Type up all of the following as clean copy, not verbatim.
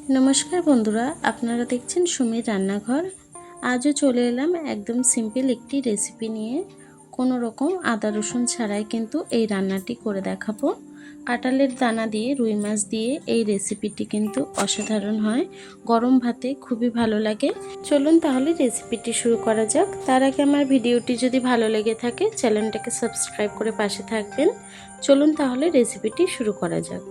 नमस्कार बंधुरा आपनारा देखছেন সুমির রান্নাঘর। আজও চলে এলাম একদম সিম্পল একটি রেসিপি নিয়ে। কোনো রকম আদা রসুন ছাড়াই কিন্তু এই রান্নাটি করে দেখাবো। কাঁঠালের দানা দিয়ে রুই মাছ দিয়ে এই রেসিপিটি কিন্তু অসাধারণ হয়, গরম ভাতে খুবই ভালো লাগে। চলুন তাহলে রেসিপিটি শুরু করা যাক। তার আগে আমার ভিডিওটি যদি ভালো লেগে থাকে চ্যানেলটাকে সাবস্ক্রাইব করে পাশে থাকবেন। চলুন তাহলে রেসিপিটি শুরু করা যাক।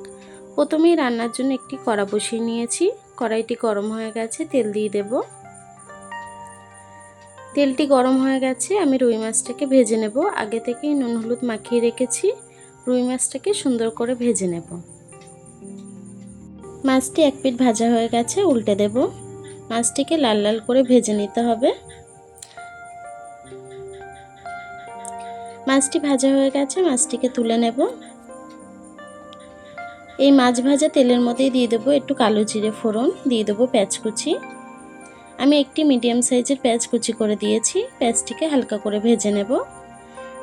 প্রথমেই রান্নার জন্য একটি কড়া বসিয়ে নিয়েছি। কড়াইটি গরম হয়ে গেছে, তেল দিয়ে দেব। তেলটি গরম হয়ে গেছে, আমি রুই মাছটাকে ভেজে নেব। আগে থেকেই নুন হলুদ মাখিয়ে রেখেছি। রুই মাছটাকে সুন্দর করে ভেজে নেব। মাছটি এক পিঠ ভাজা হয়ে গেছে, উল্টে দেব। মাছটিকে লাল লাল করে ভেজে নিতে হবে। মাছটি ভাজা হয়ে গেছে, মাছটিকে তুলে নেব। এই মাছ ভাজা তেলের মধ্যেই দিয়ে দেবো একটু কালো জিরে ফোড়ন, দিয়ে দেবো পেঁয়াজ কুচি। আমি একটি মিডিয়াম সাইজের পেঁয়াজ কুচি করে দিয়েছি। পেঁয়াজটিকে হালকা করে ভেজে নেব।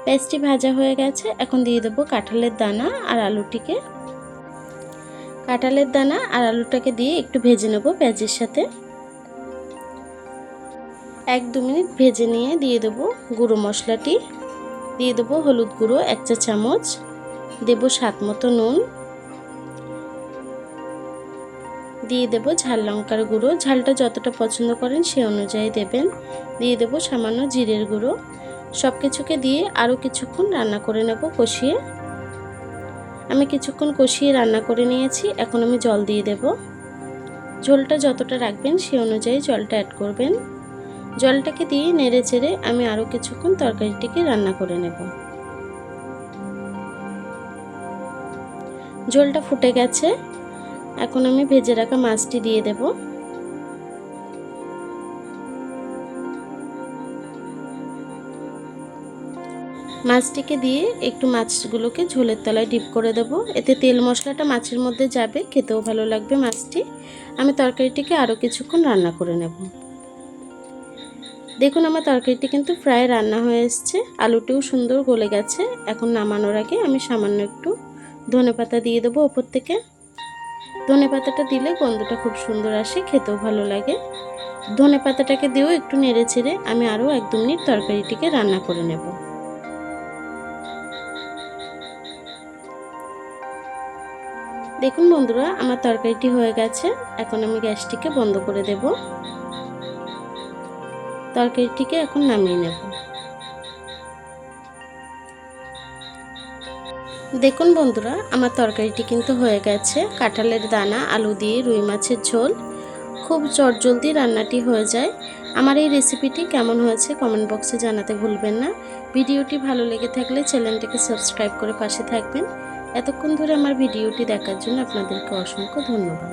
পেঁয়াজটি ভাজা হয়ে গেছে, এখন দিয়ে দেবো কাঁঠালের দানা আর আলুটিকে। কাঁঠালের দানা আর আলুটাকে দিয়ে একটু ভেজে নেব পেঁয়াজের সাথে। 1-2 মিনিট ভেজে নিয়ে দিয়ে দেবো গুঁড়ো মশলাটি। দিয়ে দেবো হলুদ গুঁড়ো 1 চা চামচ, দেবো স্বাদ মতো নুন, দিয়ে দেবো ঝাল লঙ্কার গুঁড়ো, ঝালটা যতটা পছন্দ করেন সে অনুযায়ী দেবেন। দিয়ে দেবো সামান্য জিরের গুঁড়ো। সব কিছুকে দিয়ে আরও কিছুক্ষণ রান্না করে নেব কষিয়ে। আমি কিছুক্ষণ কষিয়ে রান্না করে নিয়েছি। এখন আমি জল দিয়ে দেব। ঝোলটা যতটা রাখবেন সে অনুযায়ী জলটা অ্যাড করবেন। জলটাকে দিয়ে নেড়ে চেড়ে আমি আরও কিছুক্ষণ তরকারিটিকে রান্না করে নেব। ঝোলটা ফুটে গেছে, এখন আমি ভেজে রাখা মাছটি দিয়ে দেব। মাছটিকে দিয়ে একটু মাছগুলোকে ঝোলের তলায় ডিপ করে দেব। এতে তেল মশলাটা মাছের মধ্যে যাবে, খেতেও ভালো লাগবে মাছটি। আমি তরকারিটিকে আরও কিছুক্ষণ রান্না করে নেব। দেখুন আমার তরকারিটি কিন্তু প্রায় রান্না হয়ে এসছে, আলুটিও সুন্দর গলে গেছে। এখন নামানোর আগে আমি সামান্য একটু ধনেপাতা দিয়ে দেবো ওপর থেকে। ধনেপাতাটা দিলে গন্ধটা খুব সুন্দর আসে, খেতেও ভালো লাগে। ধনেপাতাটাকে দিয়েও একটু নেড়ে চেড়ে আমি আরও 1-2 মিনিট তরকারিটিকে রান্না করে নেব। দেখুন বন্ধুরা আমার তরকারিটি হয়ে গেছে। এখন আমি গ্যাসটিকে বন্ধ করে দেব। তরকারিটিকে এখন নামিয়ে নেব। দেখুন বন্ধুরা আমার তরকারিটি কিন্তু হয়ে গেছে। কাঁঠালের দানা আলু দিয়ে রুই মাছের ঝোল, খুব চটজলদি রান্নাটি হয়ে যায়। আমার এই রেসিপিটি কেমন হয়েছে কমেন্ট বক্সে জানাতে ভুলবেন না। ভিডিওটি ভালো লেগে থাকলে চ্যানেলটিকে সাবস্ক্রাইব করে পাশে থাকবেন। এতক্ষণ ধরে আমার ভিডিওটি দেখার জন্য আপনাদেরকে অসংখ্য ধন্যবাদ।